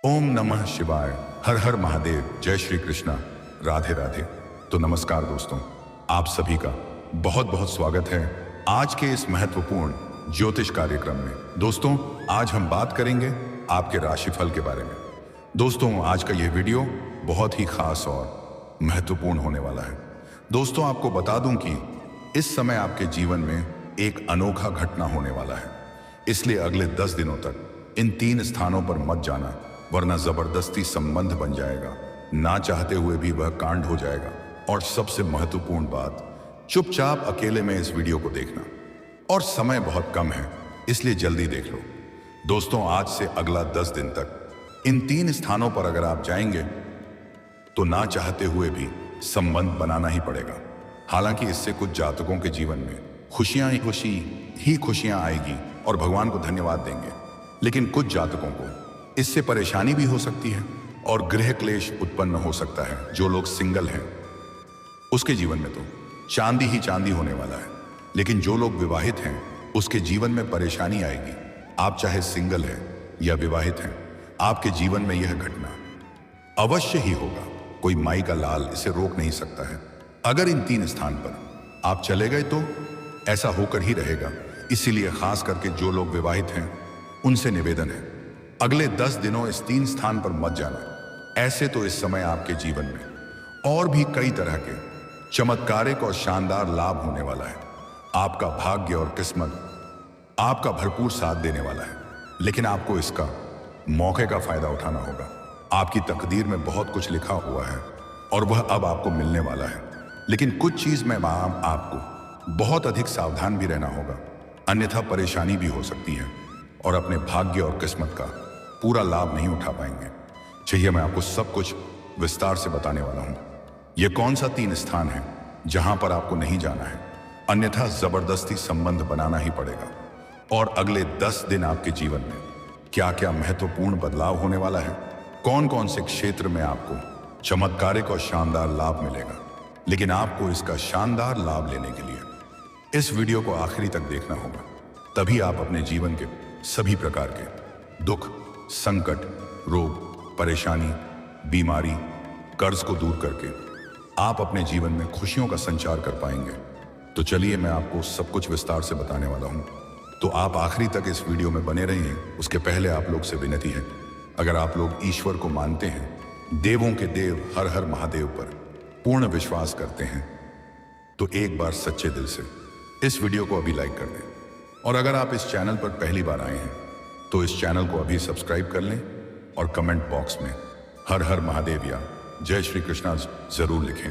ओम नमः शिवाय। हर हर महादेव। जय श्री कृष्णा। राधे राधे। तो नमस्कार दोस्तों, आप सभी का बहुत बहुत स्वागत है आज के इस महत्वपूर्ण ज्योतिष कार्यक्रम में। दोस्तों, आज हम बात करेंगे आपके राशिफल के बारे में। दोस्तों, आज का यह वीडियो बहुत ही खास और महत्वपूर्ण होने वाला है। दोस्तों, आपको बता दूं कि इस समय आपके जीवन में एक अनोखा घटना होने वाला है, इसलिए अगले 10 दिनों तक इन 3 स्थानों पर मत जाना, वरना जबरदस्ती संबंध बन जाएगा, ना चाहते हुए भी वह कांड हो जाएगा। और सबसे महत्वपूर्ण बात, चुपचाप अकेले में इस वीडियो को देखना। और समय बहुत कम है, इसलिए जल्दी देख लो। दोस्तों, आज से अगला 10 दिन तक इन 3 स्थानों पर अगर आप जाएंगे तो ना चाहते हुए भी संबंध बनाना ही पड़ेगा। हालांकि इससे कुछ जातकों के जीवन में खुशियां ही खुशियां आएगी और भगवान को धन्यवाद देंगे, लेकिन कुछ जातकों को इससे परेशानी भी हो सकती है और गृह क्लेश उत्पन्न हो सकता है। जो लोग सिंगल हैं उसके जीवन में तो चांदी ही चांदी होने वाला है, लेकिन जो लोग विवाहित हैं उसके जीवन में परेशानी आएगी। आप चाहे सिंगल हैं या विवाहित हैं, आपके जीवन में यह घटना अवश्य ही होगा। कोई माई का लाल इसे रोक नहीं सकता है। अगर इन 3 स्थान पर आप चले गए तो ऐसा होकर ही रहेगा। इसीलिए खास करके जो लोग विवाहित हैं उनसे निवेदन है, अगले 10 दिनों इस 3 स्थान पर मत जाना। ऐसे तो इस समय आपके जीवन में और भी कई तरह के चमत्कारिक और शानदार लाभ होने वाला है। आपका भाग्य और किस्मत आपका भरपूर साथ देने वाला है, लेकिन आपको इसका मौके का फायदा उठाना होगा। आपकी तकदीर में बहुत कुछ लिखा हुआ है और वह अब आपको मिलने वाला है, लेकिन कुछ चीज में आपको बहुत अधिक सावधान भी रहना होगा, अन्यथा परेशानी भी हो सकती है और अपने भाग्य और किस्मत का पूरा लाभ नहीं उठा पाएंगे। चाहिए मैं आपको सब कुछ विस्तार से बताने वाला हूं। यह कौन सा 3 स्थान है जहां पर आपको नहीं जाना है, अन्यथा जबरदस्ती संबंध बनाना ही पड़ेगा। और अगले 10 दिन आपके जीवन में क्या क्या महत्वपूर्ण बदलाव होने वाला है, कौन कौन से क्षेत्र में आपको चमत्कारिक और शानदार लाभ मिलेगा। लेकिन आपको इसका शानदार लाभ लेने के लिए इस वीडियो को आखिरी तक देखना होगा, तभी आप अपने जीवन के सभी प्रकार के दुख, संकट, रोग, परेशानी, बीमारी, कर्ज को दूर करके आप अपने जीवन में खुशियों का संचार कर पाएंगे। तो चलिए मैं आपको सब कुछ विस्तार से बताने वाला हूं, तो आप आखिरी तक इस वीडियो में बने रहिए। उसके पहले आप लोग से विनती है, अगर आप लोग ईश्वर को मानते हैं, देवों के देव हर हर महादेव पर पूर्ण विश्वास करते हैं, तो एक बार सच्चे दिल से इस वीडियो को अभी लाइक कर दें। और अगर आप इस चैनल पर पहली बार आए हैं तो इस चैनल को अभी सब्सक्राइब कर लें और कमेंट बॉक्स में हर हर महादेव या जय श्री कृष्णा जरूर लिखें।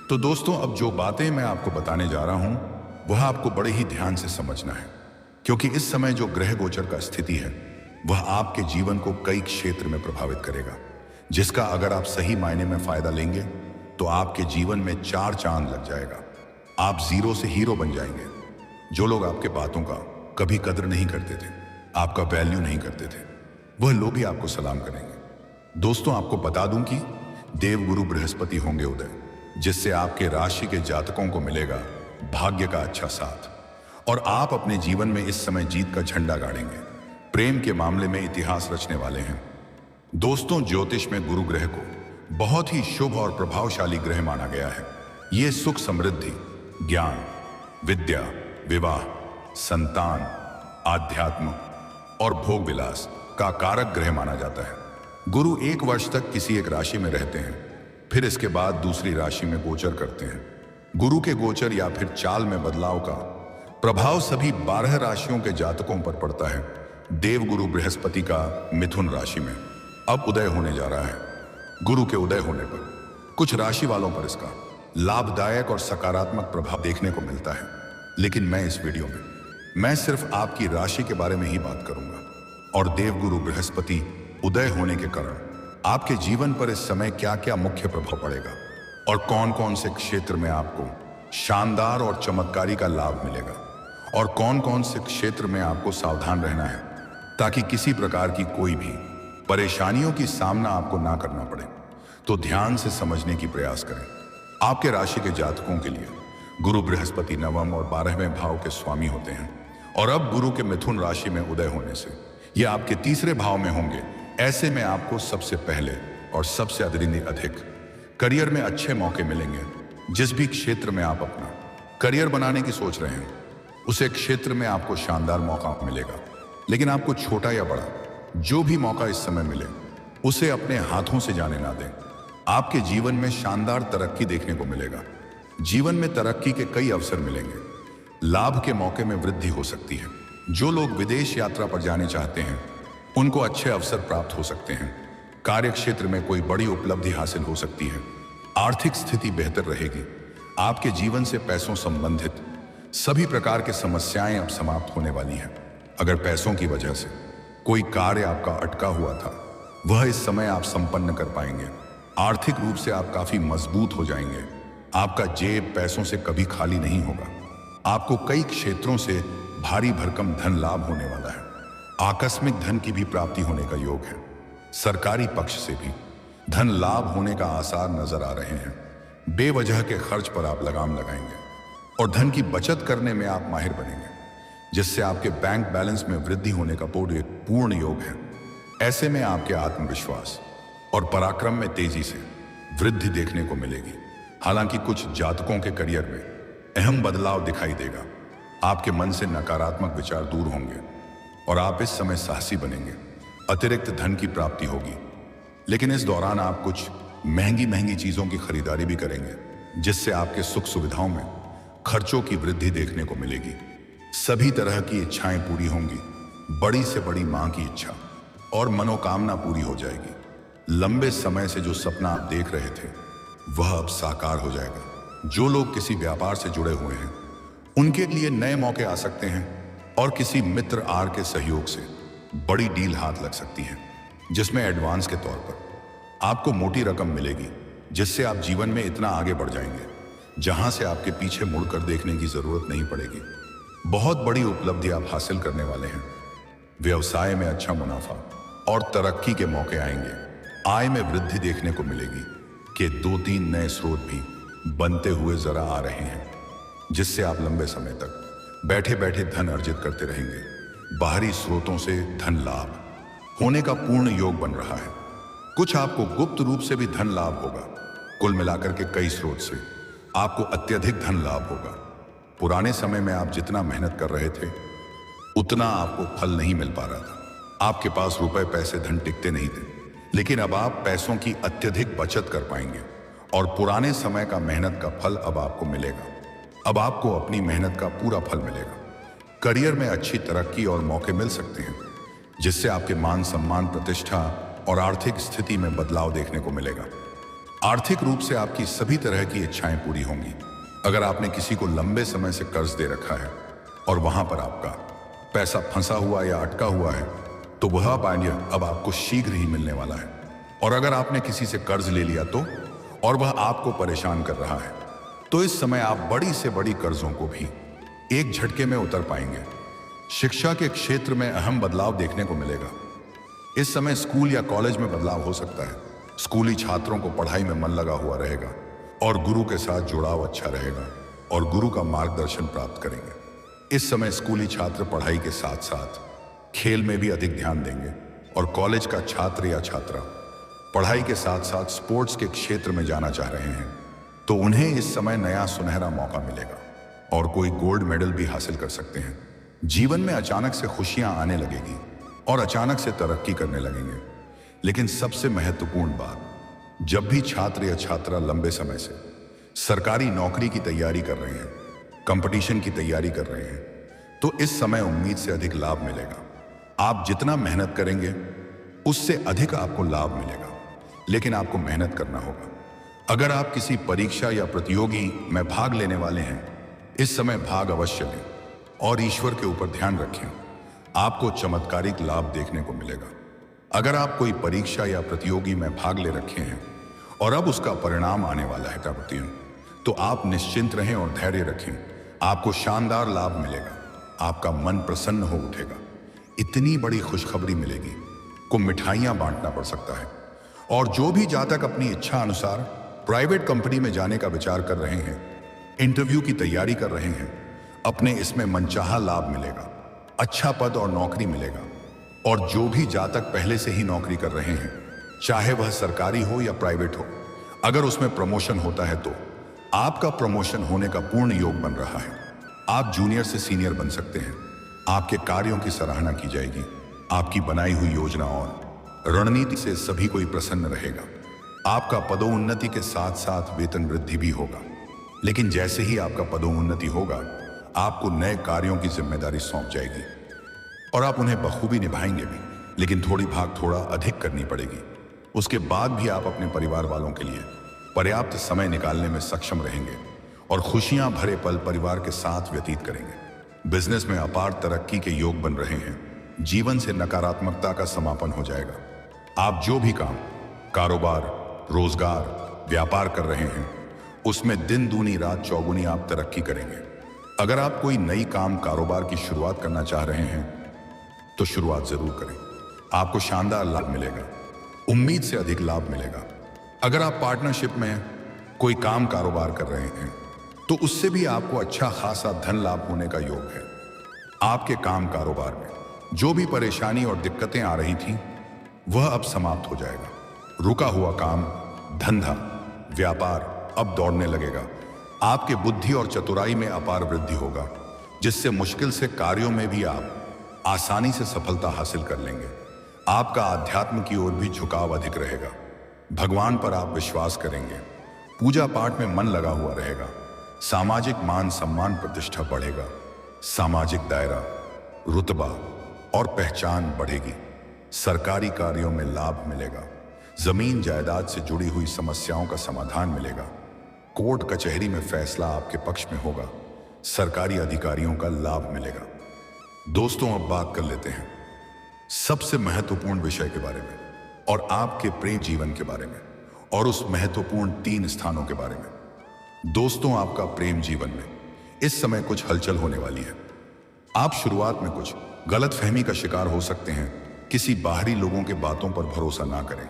तो दोस्तों, अब जो बातें मैं आपको बताने जा रहा हूं वह आपको बड़े ही ध्यान से समझना है, क्योंकि इस समय जो ग्रह गोचर का स्थिति है वह आपके जीवन को कई क्षेत्र में प्रभावित करेगा, जिसका अगर आप सही मायने में फायदा लेंगे तो आपके जीवन में 4 चांद लग जाएगा। आप जीरो से हीरो बन जाएंगे। जो लोग आपके बातों का कभी कदर नहीं करते थे, आपका वैल्यू नहीं करते थे, वह लोग ही आपको सलाम करेंगे। दोस्तों, आपको बता दूं कि देव गुरु बृहस्पति होंगे उदय, जिससे आपके राशि के जातकों को मिलेगा भाग्य का अच्छा साथ और आप अपने जीवन में इस समय जीत का झंडा गाड़ेंगे। प्रेम के मामले में इतिहास रचने वाले हैं। दोस्तों, ज्योतिष में गुरु ग्रह को बहुत ही शुभ और प्रभावशाली ग्रह माना गया है। ये सुख, समृद्धि, ज्ञान, विद्या, विवाह, संतान, आध्यात्म और भोग विलास का कारक ग्रह माना जाता है। गुरु 1 वर्ष तक किसी एक राशि में रहते हैं, फिर इसके बाद दूसरी राशि में गोचर करते हैं। गुरु के गोचर या फिर चाल में बदलाव का प्रभाव सभी 12 राशियों के जातकों पर पड़ता है। देव गुरु बृहस्पति का मिथुन राशि में अब उदय होने जा रहा है। गुरु के उदय होने पर कुछ राशि वालों पर इसका लाभदायक और सकारात्मक प्रभाव देखने को मिलता है, लेकिन मैं इस वीडियो में मैं सिर्फ आपकी राशि के बारे में ही बात करूंगा और देवगुरु बृहस्पति उदय होने के कारण आपके जीवन पर इस समय क्या क्या मुख्य प्रभाव पड़ेगा और कौन कौन से क्षेत्र में आपको शानदार और चमत्कारी का लाभ मिलेगा और कौन कौन से क्षेत्र में आपको सावधान रहना है, ताकि किसी प्रकार की कोई भी परेशानियों की सामना आपको ना करना पड़े। तो ध्यान से समझने की प्रयास करें। आपके राशि के जातकों के लिए गुरु बृहस्पति 9वें और 12वें भाव के स्वामी होते हैं और अब गुरु के मिथुन राशि में उदय होने से ये आपके तीसरे भाव में होंगे। ऐसे में आपको सबसे पहले और सबसे अधिक करियर में अच्छे मौके मिलेंगे। जिस भी क्षेत्र में आप अपना करियर बनाने की सोच रहे हैं, उसे क्षेत्र में आपको शानदार मौका मिलेगा। लेकिन आपको छोटा या बड़ा जो भी मौका इस समय मिले, उसे अपने हाथों से जाने ना दें। आपके जीवन में शानदार तरक्की देखने को मिलेगा। जीवन में तरक्की के कई अवसर मिलेंगे। लाभ के मौके में वृद्धि हो सकती है। जो लोग विदेश यात्रा पर जाने चाहते हैं, उनको अच्छे अवसर प्राप्त हो सकते हैं। कार्य क्षेत्र में कोई बड़ी उपलब्धि हासिल हो सकती है। आर्थिक स्थिति बेहतर रहेगी। आपके जीवन से पैसों संबंधित सभी प्रकार की समस्याएं अब समाप्त होने वाली हैं। अगर पैसों की वजह से कोई कार्य आपका अटका हुआ था, वह इस समय आप संपन्न कर पाएंगे। आर्थिक रूप से आप काफी मजबूत हो जाएंगे। आपका जेब पैसों से कभी खाली नहीं होगा। आपको कई क्षेत्रों से भारी भरकम धन लाभ होने वाला है। आकस्मिक धन की भी प्राप्ति होने का योग है। सरकारी पक्ष से भी धन लाभ होने का आसार नजर आ रहे हैं। बेवजह के खर्च पर आप लगाम लगाएंगे और धन की बचत करने में आप माहिर बनेंगे, जिससे आपके बैंक बैलेंस में वृद्धि होने का पूर्ण योग है। ऐसे में आपके आत्मविश्वास और पराक्रम में तेजी से वृद्धि देखने को मिलेगी। हालांकि कुछ जातकों के करियर में अहम बदलाव दिखाई देगा। आपके मन से नकारात्मक विचार दूर होंगे और आप इस समय साहसी बनेंगे। अतिरिक्त धन की प्राप्ति होगी, लेकिन इस दौरान आप कुछ महंगी चीजों की खरीदारी भी करेंगे, जिससे आपके सुख सुविधाओं में खर्चों की वृद्धि देखने को मिलेगी। सभी तरह की इच्छाएं पूरी होंगी। बड़ी से बड़ी मां की इच्छा और मनोकामना पूरी हो जाएगी। लंबे समय से जो सपना आप देख रहे थे, वह अब साकार हो जाएगा। जो लोग किसी व्यापार से जुड़े हुए हैं, उनके लिए नए मौके आ सकते हैं और किसी मित्र आर के सहयोग से बड़ी डील हाथ लग सकती है, जिसमें एडवांस के तौर पर आपको मोटी रकम मिलेगी, जिससे आप जीवन में इतना आगे बढ़ जाएंगे जहां से आपके पीछे मुड़कर देखने की जरूरत नहीं पड़ेगी। बहुत बड़ी उपलब्धि आप हासिल करने वाले हैं। व्यवसाय में अच्छा मुनाफा और तरक्की के मौके आएंगे। आय में वृद्धि देखने को मिलेगी कि 2-3 नए स्रोत भी बनते हुए जरा आ रहे हैं, जिससे आप लंबे समय तक बैठे बैठे धन अर्जित करते रहेंगे। बाहरी स्रोतों से धन लाभ होने का पूर्ण योग बन रहा है। कुछ आपको गुप्त रूप से भी धन लाभ होगा। कुल मिलाकर के कई स्रोत से आपको अत्यधिक धन लाभ होगा। पुराने समय में आप जितना मेहनत कर रहे थे, उतना आपको फल नहीं मिल पा रहा था। आपके पास रुपए पैसे धन टिकते नहीं थे, लेकिन अब आप पैसों की अत्यधिक बचत कर पाएंगे और पुराने समय का मेहनत का फल अब आपको मिलेगा। अब आपको अपनी मेहनत का पूरा फल मिलेगा। करियर में अच्छी तरक्की और मौके मिल सकते हैं, जिससे आपके मान सम्मान, प्रतिष्ठा और आर्थिक स्थिति में बदलाव देखने को मिलेगा। आर्थिक रूप से आपकी सभी तरह की इच्छाएं पूरी होंगी। अगर आपने किसी को लंबे समय से कर्ज दे रखा है और वहां पर आपका पैसा फंसा हुआ या अटका हुआ है, तो वह पाएंगे अब आपको शीघ्र ही मिलने वाला है। और अगर आपने किसी से कर्ज ले लिया तो और वह आपको परेशान कर रहा है, तो इस समय आप बड़ी से बड़ी कर्जों को भी एक झटके में उतर पाएंगे। शिक्षा के क्षेत्र में अहम बदलाव देखने को मिलेगा। इस समय स्कूल या कॉलेज में बदलाव हो सकता है। स्कूली छात्रों को पढ़ाई में मन लगा हुआ रहेगा और गुरु के साथ जुड़ाव अच्छा रहेगा और गुरु का मार्गदर्शन प्राप्त करेंगे। इस समय स्कूली छात्र पढ़ाई के साथ साथ खेल में भी अधिक ध्यान देंगे और कॉलेज का छात्र या छात्रा पढ़ाई के साथ साथ स्पोर्ट्स के क्षेत्र में जाना चाह रहे हैं, तो उन्हें इस समय नया सुनहरा मौका मिलेगा और कोई गोल्ड मेडल भी हासिल कर सकते हैं। जीवन में अचानक से खुशियां आने लगेगी और अचानक से तरक्की करने लगेंगे। लेकिन सबसे महत्वपूर्ण बात, जब भी छात्र या छात्रा लंबे समय से सरकारी नौकरी की तैयारी कर रहे हैं, कंपटीशन की तैयारी कर रहे हैं, तो इस समय उम्मीद से अधिक लाभ मिलेगा। आप जितना मेहनत करेंगे, उससे अधिक आपको लाभ मिलेगा, लेकिन आपको मेहनत करना होगा। अगर आप किसी परीक्षा या प्रतियोगी में भाग लेने वाले हैं, इस समय भाग अवश्य लें और ईश्वर के ऊपर ध्यान रखें। आपको चमत्कारिक लाभ देखने को मिलेगा। अगर आप कोई परीक्षा या प्रतियोगी में भाग ले रखे हैं और अब उसका परिणाम आने वाला है प्रतियों, तो आप निश्चिंत रहें और धैर्य रखें। आपको शानदार लाभ मिलेगा। आपका मन प्रसन्न हो उठेगा। इतनी बड़ी खुशखबरी मिलेगी को मिठाइयां बांटना पड़ सकता है। और जो भी जातक अपनी इच्छा अनुसार प्राइवेट कंपनी में जाने का विचार कर रहे हैं, इंटरव्यू की तैयारी कर रहे हैं, अपने इसमें मनचाहा लाभ मिलेगा। अच्छा पद और नौकरी मिलेगा। और जो भी जातक पहले से ही नौकरी कर रहे हैं, चाहे वह सरकारी हो या प्राइवेट हो, अगर उसमें प्रमोशन होता है तो आपका प्रमोशन होने का पूर्ण योग बन रहा है। आप जूनियर से सीनियर बन सकते हैं। आपके कार्यों की सराहना की जाएगी। आपकी बनाई हुई योजना और रणनीति से सभी कोई प्रसन्न रहेगा। आपका पदोन्नति के साथ साथ वेतन वृद्धि भी होगा। लेकिन जैसे ही आपका पदोन्नति होगा, आपको नए कार्यों की जिम्मेदारी सौंप जाएगी और आप उन्हें बखूबी निभाएंगे भी, लेकिन थोड़ी भाग थोड़ा अधिक करनी पड़ेगी। उसके बाद भी आप अपने परिवार वालों के लिए पर्याप्त समय निकालने में सक्षम रहेंगे और खुशियां भरे पल परिवार के साथ व्यतीत करेंगे। बिजनेस में अपार तरक्की के योग बन रहे हैं। जीवन से नकारात्मकता का समापन हो जाएगा। आप जो भी काम, कारोबार, रोजगार, व्यापार कर रहे हैं, उसमें दिन दूनी रात चौगुनी आप तरक्की करेंगे। अगर आप कोई नई काम कारोबार की शुरुआत करना चाह रहे हैं तो शुरुआत जरूर करें। आपको शानदार लाभ मिलेगा, उम्मीद से अधिक लाभ मिलेगा। अगर आप पार्टनरशिप में कोई काम कारोबार कर रहे हैं तो उससे भी आपको अच्छा खासा धन लाभ होने का योग है। आपके काम कारोबार में जो भी परेशानी और दिक्कतें आ रही थी वह अब समाप्त हो जाएगा। रुका हुआ काम, धंधा, व्यापार अब दौड़ने लगेगा। आपके बुद्धि और चतुराई में अपार वृद्धि होगा, जिससे मुश्किल से कार्यों में भी आप आसानी से सफलता हासिल कर लेंगे। आपका आध्यात्म की ओर भी झुकाव अधिक रहेगा। भगवान पर आप विश्वास करेंगे। पूजा पाठ में मन लगा हुआ रहेगा। सामाजिक मान सम्मान प्रतिष्ठा बढ़ेगा। सामाजिक दायरा, रुतबा और पहचान बढ़ेगी। सरकारी कार्यों में लाभ मिलेगा। जमीन जायदाद से जुड़ी हुई समस्याओं का समाधान मिलेगा। कोर्ट कचहरी में फैसला आपके पक्ष में होगा। सरकारी अधिकारियों का लाभ मिलेगा। दोस्तों, अब बात कर लेते हैं सबसे महत्वपूर्ण विषय के बारे में और आपके प्रेम जीवन के बारे में और उस महत्वपूर्ण 3 स्थानों के बारे में। दोस्तों, आपका प्रेम जीवन में इस समय कुछ हलचल होने वाली है। आप शुरुआत में कुछ गलतफहमी का शिकार हो सकते हैं। किसी बाहरी लोगों के बातों पर भरोसा ना करें।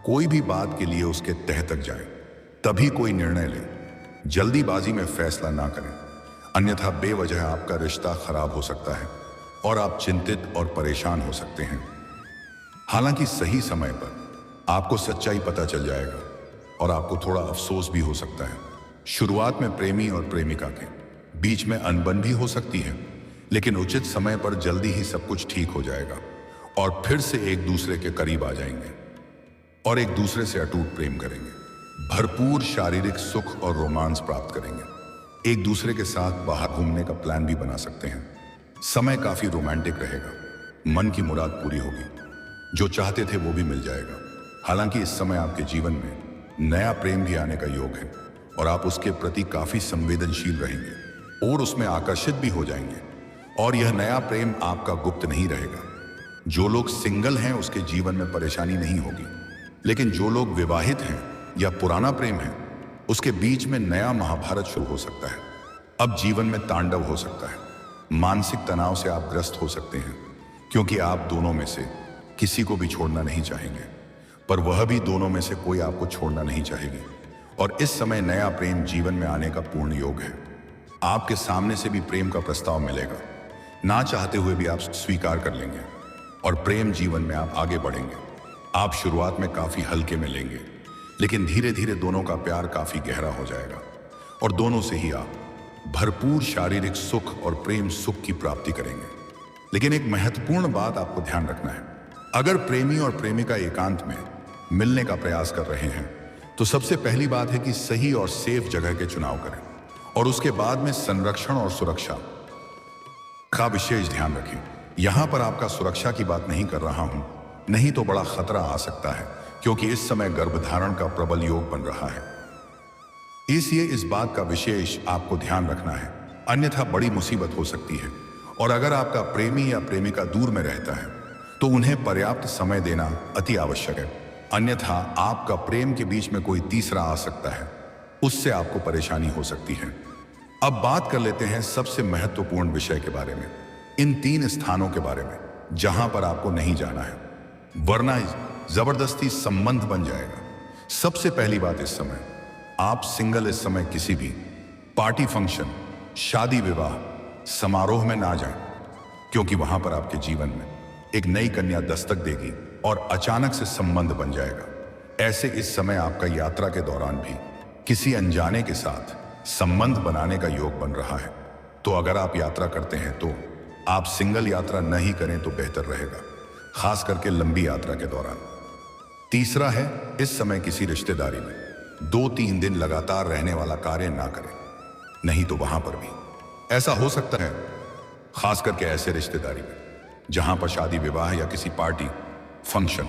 कोई भी बात के लिए उसके तह तक जाएं, तभी कोई निर्णय लें। जल्दीबाजी में फैसला ना करें, अन्यथा बेवजह आपका रिश्ता खराब हो सकता है और आप चिंतित और परेशान हो सकते हैं। हालांकि सही समय पर आपको सच्चाई पता चल जाएगा और आपको थोड़ा अफसोस भी हो सकता है। शुरुआत में प्रेमी और प्रेमिका के बीच में अनबन भी हो सकती है, लेकिन उचित समय पर जल्दी ही सब कुछ ठीक हो जाएगा और फिर से एक दूसरे के करीब आ जाएंगे और एक दूसरे से अटूट प्रेम करेंगे। भरपूर शारीरिक सुख और रोमांस प्राप्त करेंगे। एक दूसरे के साथ बाहर घूमने का प्लान भी बना सकते हैं। समय काफी रोमांटिक रहेगा। मन की मुराद पूरी होगी। जो चाहते थे वो भी मिल जाएगा। हालांकि इस समय आपके जीवन में नया प्रेम भी आने का योग है और आप उसके प्रति काफी संवेदनशील रहेंगे और उसमें आकर्षित भी हो जाएंगे। और यह नया प्रेम आपका गुप्त नहीं रहेगा। जो लोग सिंगल हैं उसके जीवन में परेशानी नहीं होगी, लेकिन जो लोग विवाहित हैं या पुराना प्रेम है उसके बीच में नया महाभारत शुरू हो सकता है। अब जीवन में तांडव हो सकता है। मानसिक तनाव से आप ग्रस्त हो सकते हैं, क्योंकि आप दोनों में से किसी को भी छोड़ना नहीं चाहेंगे, पर वह भी दोनों में से कोई आपको छोड़ना नहीं चाहेगी। और इस समय नया प्रेम जीवन में आने का पूर्ण योग है। आपके सामने से भी प्रेम का प्रस्ताव मिलेगा। ना चाहते हुए भी आप स्वीकार कर लेंगे और प्रेम जीवन में आप आगे बढ़ेंगे। आप शुरुआत में काफी हल्के में लेंगे, लेकिन धीरे धीरे दोनों का प्यार काफी गहरा हो जाएगा और दोनों से ही आप भरपूर शारीरिक सुख और प्रेम सुख की प्राप्ति करेंगे। लेकिन एक महत्वपूर्ण बात आपको ध्यान रखना है। अगर प्रेमी और प्रेमिका एकांत में मिलने का प्रयास कर रहे हैं तो सबसे पहली बात है कि सही और सेफ जगह के चुनाव करें और उसके बाद में संरक्षण और सुरक्षा का विशेष ध्यान रखें। यहां पर आपका सुरक्षा की बात नहीं कर रहा हूं, नहीं तो बड़ा खतरा आ सकता है, क्योंकि इस समय गर्भधारण का प्रबल योग बन रहा है। इसलिए इस बात का विशेष आपको ध्यान रखना है, अन्यथा बड़ी मुसीबत हो सकती है। और अगर आपका प्रेमी या प्रेमिका दूर में रहता है तो उन्हें पर्याप्त समय देना अति आवश्यक है, अन्यथा आपका प्रेम के बीच में कोई तीसरा आ सकता है, उससे आपको परेशानी हो सकती है। अब बात कर लेते हैं सबसे महत्वपूर्ण विषय के बारे में, इन 3 स्थानों के बारे में जहां पर आपको नहीं जाना है, वरना जबरदस्ती संबंध बन जाएगा। सबसे पहली बात, इस समय आप सिंगल इस समय किसी भी पार्टी, फंक्शन, शादी, विवाह समारोह में ना जाएं, क्योंकि वहां पर आपके जीवन में एक नई कन्या दस्तक देगी और अचानक से संबंध बन जाएगा। ऐसे इस समय आपका यात्रा के दौरान भी किसी अनजाने के साथ संबंध बनाने का योग बन रहा है। तो अगर आप यात्रा करते हैं तो आप सिंगल यात्रा नहीं करें तो बेहतर रहेगा, खास करके लंबी यात्रा के दौरान। तीसरा है, इस समय किसी रिश्तेदारी में 2-3 दिन लगातार रहने वाला कार्य ना करें, नहीं तो वहां पर भी ऐसा हो सकता है, खास करके ऐसे रिश्तेदारी में जहां पर शादी विवाह या किसी पार्टी फंक्शन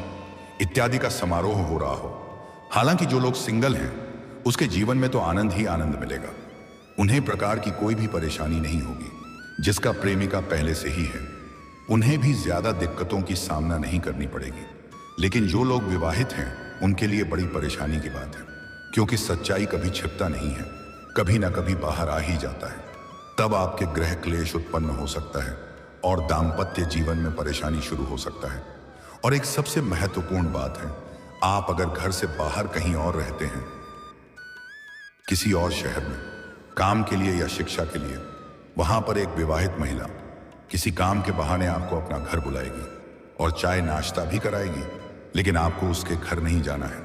इत्यादि का समारोह हो रहा हो। हालांकि जो लोग सिंगल हैं उसके जीवन में तो आनंद ही आनंद मिलेगा, उन्हें प्रकार की कोई भी परेशानी नहीं होगी। जिसका प्रेमिका पहले से ही है उन्हें भी ज्यादा दिक्कतों की सामना नहीं करनी पड़ेगी। लेकिन जो लोग विवाहित हैं उनके लिए बड़ी परेशानी की बात है, क्योंकि सच्चाई कभी छिपता नहीं है, कभी ना कभी बाहर आ ही जाता है। तब आपके गृह क्लेश उत्पन्न हो सकता है और दाम्पत्य जीवन में परेशानी शुरू हो सकता है। और एक सबसे महत्वपूर्ण बात है, आप अगर घर से बाहर कहीं और रहते हैं, किसी और शहर में काम के लिए या शिक्षा के लिए, वहां पर एक विवाहित महिला किसी काम के बहाने आपको अपना घर बुलाएगी और चाय नाश्ता भी कराएगी, लेकिन आपको उसके घर नहीं जाना है,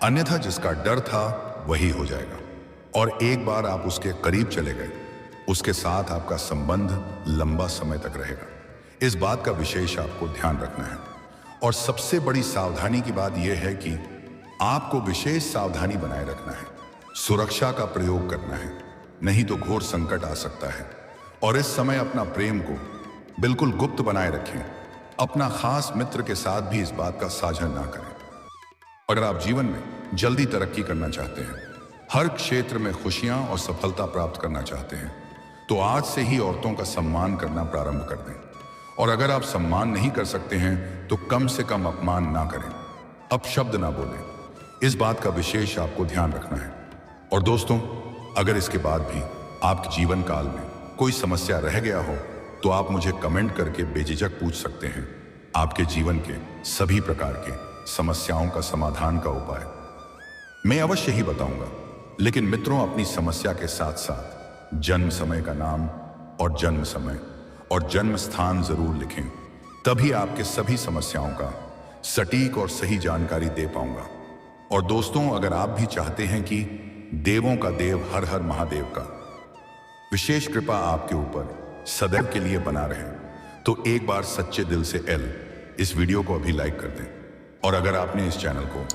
अन्यथा जिसका डर था वही हो जाएगा। और एक बार आप उसके करीब चले गए, उसके साथ आपका संबंध लंबा समय तक रहेगा। इस बात का विशेष आपको ध्यान रखना है। और सबसे बड़ी सावधानी की बात यह है कि आपको विशेष सावधानी बनाए रखना है, सुरक्षा का प्रयोग करना है, नहीं तो घोर संकट आ सकता है। और इस समय अपना प्रेम को बिल्कुल गुप्त बनाए रखें, अपना खास मित्र के साथ भी इस बात का साझा ना करें। अगर आप जीवन में जल्दी तरक्की करना चाहते हैं, हर क्षेत्र में खुशियां और सफलता प्राप्त करना चाहते हैं, तो आज से ही औरतों का सम्मान करना प्रारंभ कर दें। और अगर आप सम्मान नहीं कर सकते हैं तो कम से कम अपमान ना करें, अपशब्द ना बोलें। इस बात का विशेष आपको ध्यान रखना है। और दोस्तों, अगर इसके बाद भी आपके जीवन काल में कोई समस्या रह गया हो तो आप मुझे कमेंट करके बेझिझक पूछ सकते हैं। आपके जीवन के सभी प्रकार के समस्याओं का समाधान का उपाय मैं अवश्य ही बताऊंगा। लेकिन मित्रों, अपनी समस्या के साथ साथ जन्म समय का नाम और जन्म समय और जन्म स्थान जरूर लिखें, तभी आपके सभी समस्याओं का सटीक और सही जानकारी दे पाऊंगा। और दोस्तों, अगर आप भी चाहते हैं कि देवों का देव हर हर महादेव का विशेष कृपा आपके ऊपर सदैव के लिए बना रहे, तो एक बार सच्चे दिल से इस वीडियो को अभी लाइक कर दें। और अगर आपने इस चैनल को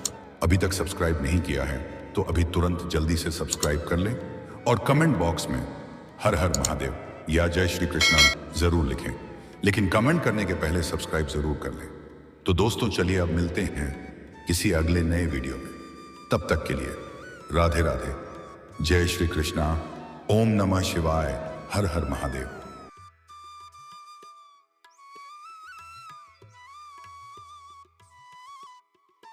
अभी तक सब्सक्राइब नहीं किया है तो अभी तुरंत जल्दी से सब्सक्राइब कर लें और कमेंट बॉक्स में हर हर महादेव या जय श्री कृष्ण जरूर लिखें। लेकिन कमेंट करने के पहले सब्सक्राइब जरूर कर लें। तो दोस्तों, चलिए अब मिलते हैं किसी अगले नए वीडियो में। तब तक के लिए राधे राधे, जय श्री कृष्णा, ओम नमः शिवाय, हर हर महादेव।